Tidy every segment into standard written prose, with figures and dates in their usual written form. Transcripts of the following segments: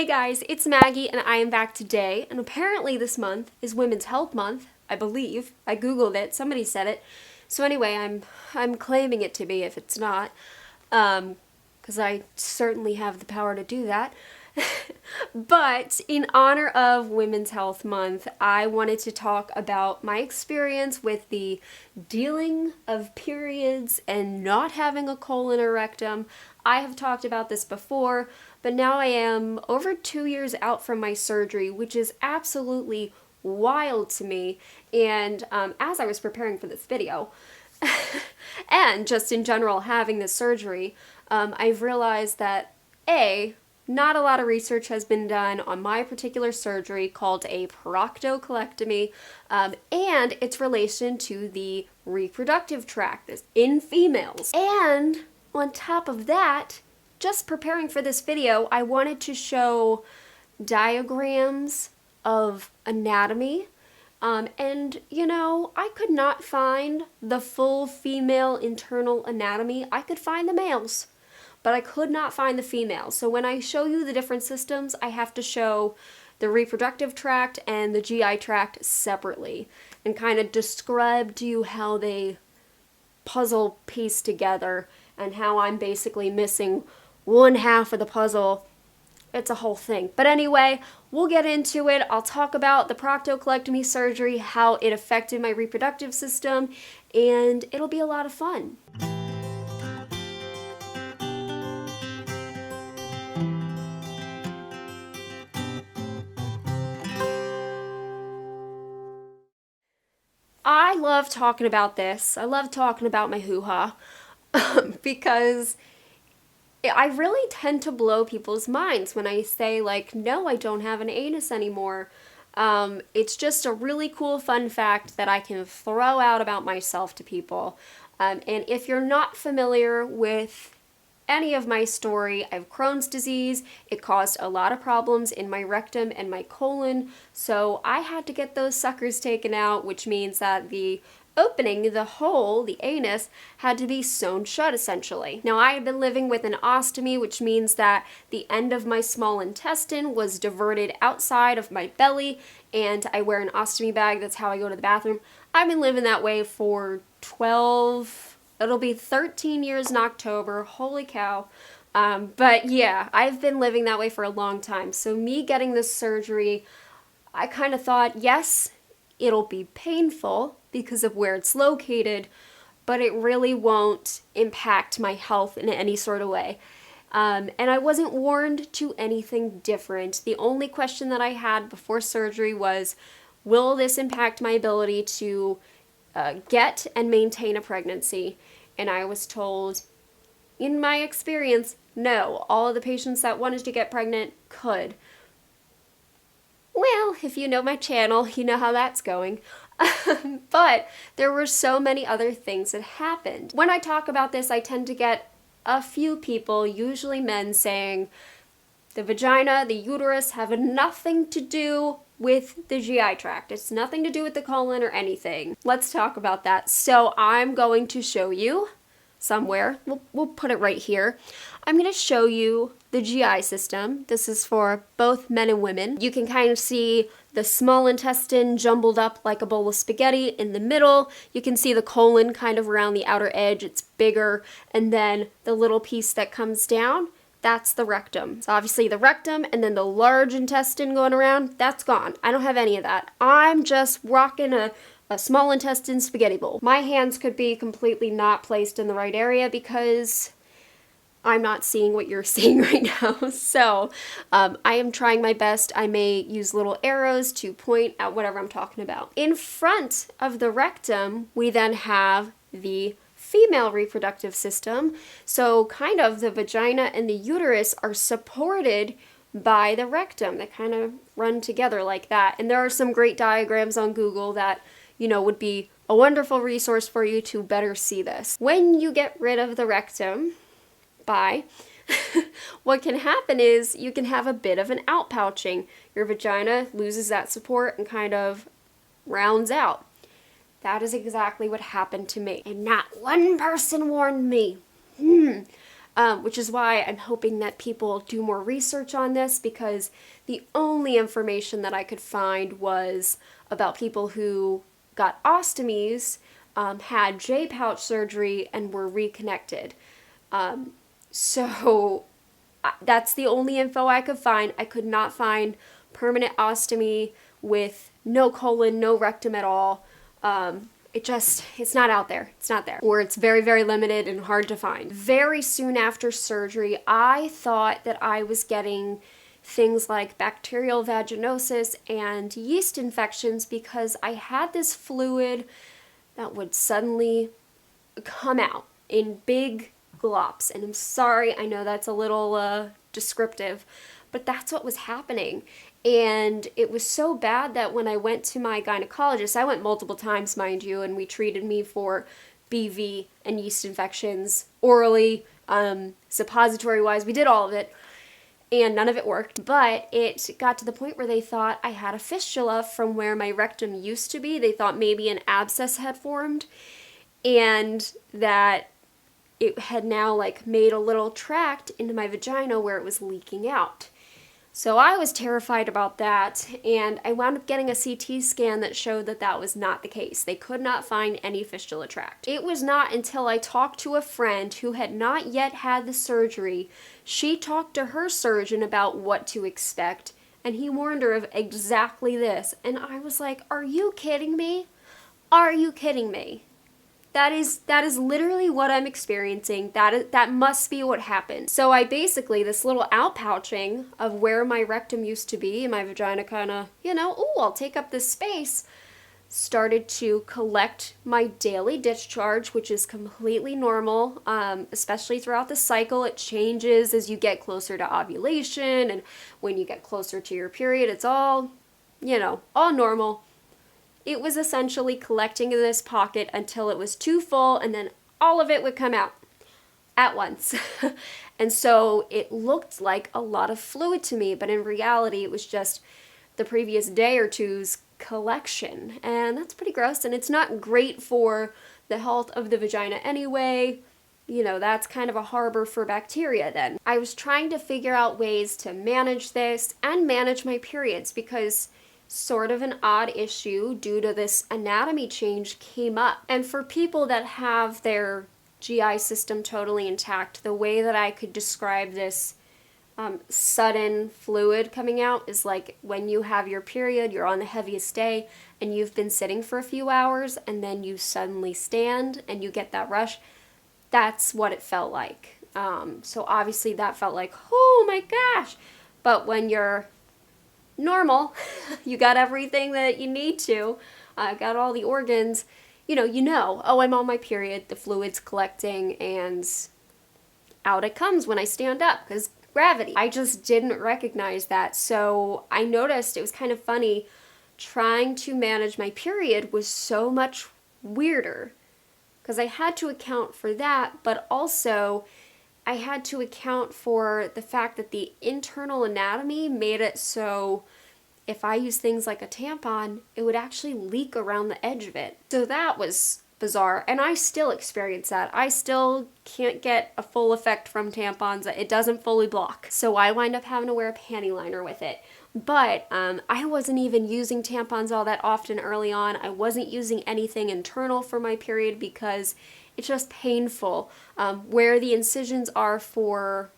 Hey guys, it's Maggie and I am back today, and apparently this month is Women's Health Month, I believe. I googled it, somebody said it. So anyway, I'm claiming it to be if it's not, because I certainly have the power to do that. But in honor of Women's Health Month, I wanted to talk about my experience with the dealing of periods and not having a colon or rectum. I have talked about this before, but now I am over 2 years out from my surgery, which is absolutely wild to me. And as I was preparing for this video, and just in general having this surgery, I've realized that not a lot of research has been done on my particular surgery called a proctocolectomy, and its relation to the reproductive tract in females. And on top of that, just preparing for this video, I wanted to show diagrams of anatomy. And, you know, I could not find the full female internal anatomy. I could find the males, but I could not find the females. So when I show you the different systems, I have to show the reproductive tract and the GI tract separately and kind of describe to you how they puzzle piece together and how I'm basically missing one half of the puzzle. It's a whole thing. But anyway, we'll get into it. I'll talk about the proctocolectomy surgery, how it affected my reproductive system, and it'll be a lot of fun. I love talking about this. I love talking about my hoo-ha because I really tend to blow people's minds when I say, like, no, I don't have an anus anymore. It's just a really cool fun fact that I can throw out about myself to people. And if you're not familiar with any of my story, I have Crohn's disease. It caused a lot of problems in my rectum and my colon, so I had to get those suckers taken out, which means that the opening, the hole, the anus, had to be sewn shut essentially. Now I had been living with an ostomy, which means that the end of my small intestine was diverted outside of my belly, and I wear an ostomy bag. That's how I go to the bathroom. I've been living that way for it'll be 13 years in October. Holy cow. But yeah, I've been living that way for a long time. So me getting this surgery, I kind of thought, yes, it'll be painful because of where it's located, but it really won't impact my health in any sort of way. And I wasn't warned to anything different. The only question that I had before surgery was, will this impact my ability to get and maintain a pregnancy? And I was told, in my experience, no. All of the patients that wanted to get pregnant could. Well, if you know my channel, you know how that's going. But there were so many other things that happened. When I talk about this, I tend to get a few people, usually men, saying the vagina, the uterus have nothing to do with the GI tract. It's nothing to do with the colon or anything. Let's talk about that. So I'm going to show you somewhere. We'll put it right here. I'm going to show you the GI system. This is for both men and women. You can kind of see the small intestine jumbled up like a bowl of spaghetti in the middle. You can see the colon kind of around the outer edge. It's bigger. And then the little piece that comes down, that's the rectum. So obviously the rectum and then the large intestine going around, that's gone. I don't have any of that. I'm just rocking a small intestine spaghetti bowl. My hands could be completely not placed in the right area because I'm not seeing what you're seeing right now. So I am trying my best. I may use little arrows to point at whatever I'm talking about. In front of the rectum, we then have the female reproductive system. So kind of the vagina and the uterus are supported by the rectum. They kind of run together like that. And there are some great diagrams on Google that, you know, would be a wonderful resource for you to better see this. When you get rid of the rectum, what can happen is you can have a bit of an outpouching. Your vagina loses that support and kind of rounds out. That is exactly what happened to me. And not one person warned me. which is why I'm hoping that people do more research on this, because the only information that I could find was about people who got ostomies, had J-pouch surgery, and were reconnected. So that's the only info I could find. I could not find permanent ostomy with no colon, no rectum at all. It's not out there. It's not there. Or it's very, very limited and hard to find. Very soon after surgery, I thought that I was getting things like bacterial vaginosis and yeast infections because I had this fluid that would suddenly come out in big glops. And I'm sorry, I know that's a little descriptive, but that's what was happening. And it was so bad that when I went to my gynecologist, I went multiple times, mind you, and we treated me for BV and yeast infections orally, suppository-wise. We did all of it, and none of it worked. But it got to the point where they thought I had a fistula from where my rectum used to be. They thought maybe an abscess had formed, and that it had now like made a little tract into my vagina where it was leaking out. So I was terrified about that, and I wound up getting a CT scan that showed that that was not the case. They could not find any fistula tract. It was not until I talked to a friend who had not yet had the surgery. She talked to her surgeon about what to expect, and he warned her of exactly this. And I was like, are you kidding me? Are you kidding me? That is literally what I'm experiencing. That must be what happened. So I basically, this little outpouching of where my rectum used to be, and my vagina kind of, I'll take up this space, started to collect my daily discharge, which is completely normal, especially throughout the cycle. It changes as you get closer to ovulation, and when you get closer to your period, it's all, all normal. It was essentially collecting in this pocket until it was too full, and then all of it would come out at once. And so it looked like a lot of fluid to me, but in reality it was just the previous day or two's collection. And that's pretty gross, and it's not great for the health of the vagina anyway. That's kind of a harbor for bacteria then. I was trying to figure out ways to manage this and manage my periods, because sort of an odd issue due to this anatomy change came up. And for people that have their GI system totally intact, the way that I could describe this sudden fluid coming out is like when you have your period, you're on the heaviest day, and you've been sitting for a few hours, and then you suddenly stand and you get that rush. That's what it felt like. So obviously that felt like, oh my gosh. But when you're normal, you got everything that you need to, got all the organs, oh, I'm on my period, the fluid's collecting, and out it comes when I stand up, because gravity. I just didn't recognize that. So I noticed it was kind of funny, trying to manage my period was so much weirder, because I had to account for that, but also I had to account for the fact that the internal anatomy made it so if I use things like a tampon, it would actually leak around the edge of it. So that was bizarre, and I still experience that. I still can't get a full effect from tampons. It doesn't fully block. So I wind up having to wear a panty liner with it. But I wasn't even using tampons all that often early on. I wasn't using anything internal for my period because it's just painful. Where the incisions are for,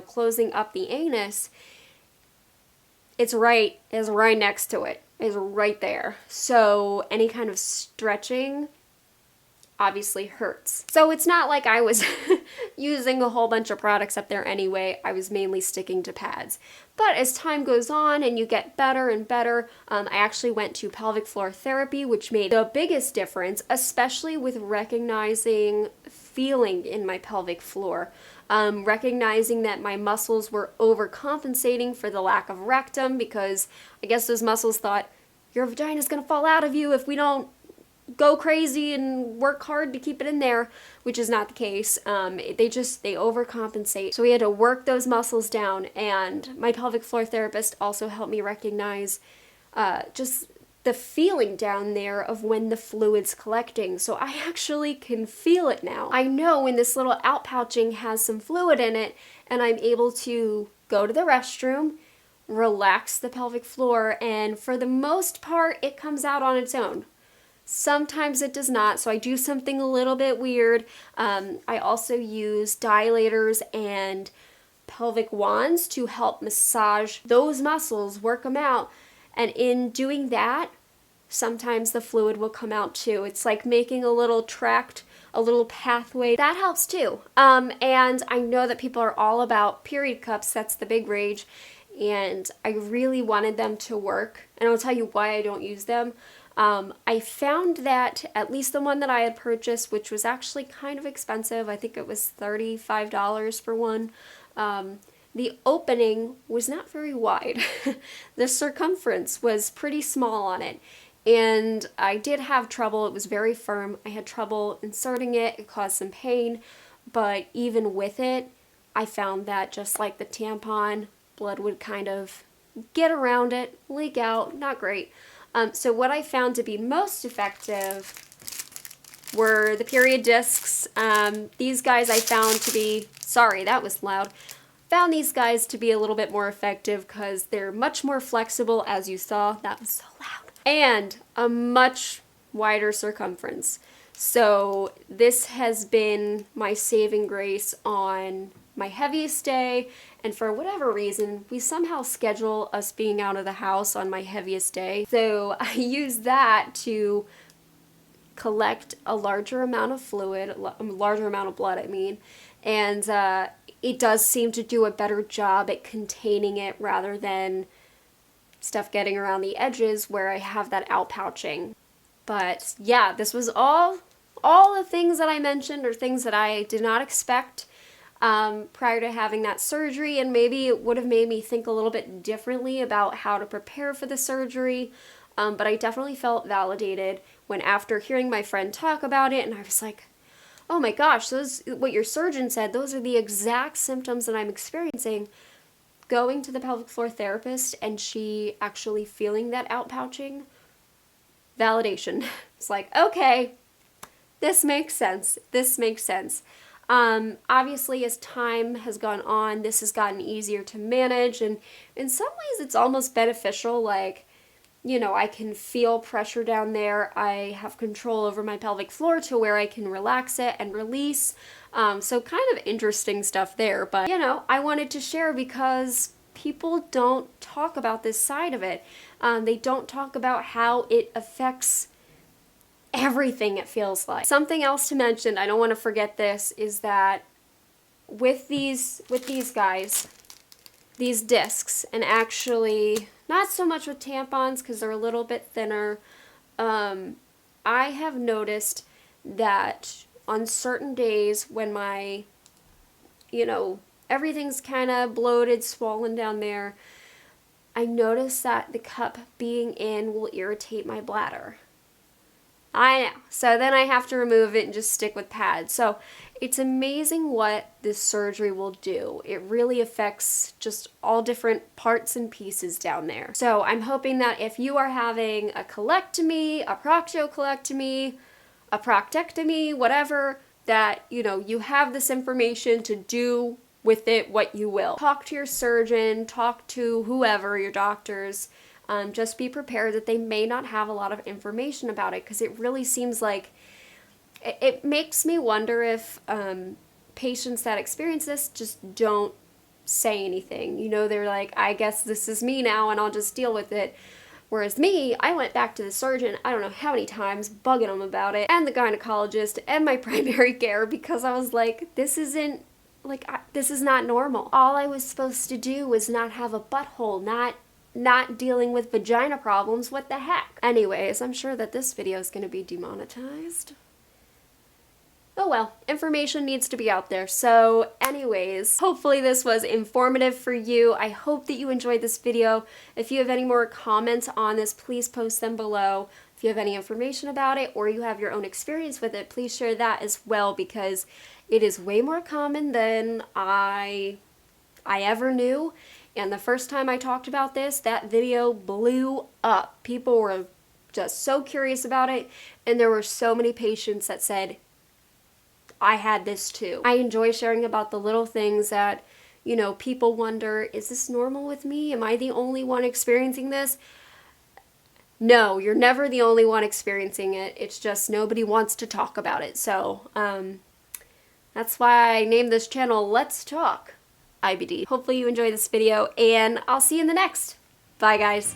closing up the anus, it's right next to it. It's right there. So any kind of stretching obviously hurts. So it's not like I was using a whole bunch of products up there anyway. I was mainly sticking to pads. But as time goes on and you get better and better, I actually went to pelvic floor therapy, which made the biggest difference, especially with recognizing feeling in my pelvic floor. Recognizing that my muscles were overcompensating for the lack of rectum, because I guess those muscles thought, your vagina's gonna fall out of you if we don't go crazy and work hard to keep it in there, which is not the case. They overcompensate. So we had to work those muscles down, and my pelvic floor therapist also helped me recognize just the feeling down there of when the fluid's collecting. So I actually can feel it now. I know when this little outpouching has some fluid in it, and I'm able to go to the restroom, relax the pelvic floor, and for the most part, it comes out on its own. Sometimes it does not, so I do something a little bit weird. I also use dilators and pelvic wands to help massage those muscles, work them out. And in doing that, sometimes the fluid will come out too. It's like making a little tract, a little pathway. That helps too. And I know that people are all about period cups. That's the big rage. And I really wanted them to work. And I'll tell you why I don't use them. I found that at least the one that I had purchased, which was actually kind of expensive, I think it was $35 for one, the opening was not very wide. The circumference was pretty small on it. And I did have trouble. It was very firm. I had trouble inserting it. It caused some pain. But even with it, I found that just like the tampon, blood would kind of get around it, leak out. Not great. So what I found to be most effective were the period discs. These guys I found to be, sorry, that was loud. Found these guys to be a little bit more effective because they're much more flexible, as you saw. That was so loud. And a much wider circumference. So this has been my saving grace on my heaviest day, and for whatever reason, we somehow schedule us being out of the house on my heaviest day. So I use that to collect a larger amount of fluid, a larger amount of blood, I mean, and it does seem to do a better job at containing it rather than stuff getting around the edges where I have that outpouching. But yeah, this was all the things that I mentioned are things that I did not expect prior to having that surgery, and maybe it would have made me think a little bit differently about how to prepare for the surgery, but I definitely felt validated when after hearing my friend talk about it, and I was like, oh my gosh, those, what your surgeon said, those are the exact symptoms that I'm experiencing. Going to the pelvic floor therapist and she actually feeling that outpouching, validation. It's like, okay, this makes sense. This makes sense. Obviously, as time has gone on, this has gotten easier to manage, and in some ways it's almost beneficial. Like, you know, I can feel pressure down there. I have control over my pelvic floor to where I can relax it and release. So kind of interesting stuff there, but you know, I wanted to share because people don't talk about this side of it. They don't talk about how it affects everything, it feels like. Something else to mention, I don't want to forget this, is that with these guys, these discs, and actually not so much with tampons because they're a little bit thinner, I have noticed that on certain days when my, you know, everything's kind of bloated, swollen down there, I notice that the cup being in will irritate my bladder. I know. So then I have to remove it and just stick with pads. So it's amazing what this surgery will do. It really affects just all different parts and pieces down there. So I'm hoping that if you are having a colectomy, a proctocolectomy, a proctectomy, whatever, that, you know, you have this information to do with it what you will. Talk to your surgeon, talk to whoever, your doctors. Just be prepared that they may not have a lot of information about it, because it really seems like it makes me wonder if patients that experience this just don't say anything. You know, they're like, I guess this is me now and I'll just deal with it. Whereas me, I went back to the surgeon, I don't know how many times, bugging them about it, and the gynecologist and my primary care, because I was like, this isn't, like, this is not normal. All I was supposed to do was not have a butthole, not dealing with vagina problems. What the heck? Anyways, I'm sure that this video is going to be demonetized. Oh well, information needs to be out there. So anyways, hopefully this was informative for you. I hope that you enjoyed this video. If you have any more comments on this, please post them below. If you have any information about it or you have your own experience with it, please share that as well, because it is way more common than I ever knew. And the first time I talked about this, that video blew up. People were just so curious about it, and there were so many patients that said, I had this too. I enjoy sharing about the little things that, you know, people wonder, is this normal with me? Am I the only one experiencing this? No, you're never the only one experiencing it. It's just nobody wants to talk about it. So, that's why I named this channel Let's Talk IBD. Hopefully you enjoyed this video, and I'll see you in the next. Bye, guys.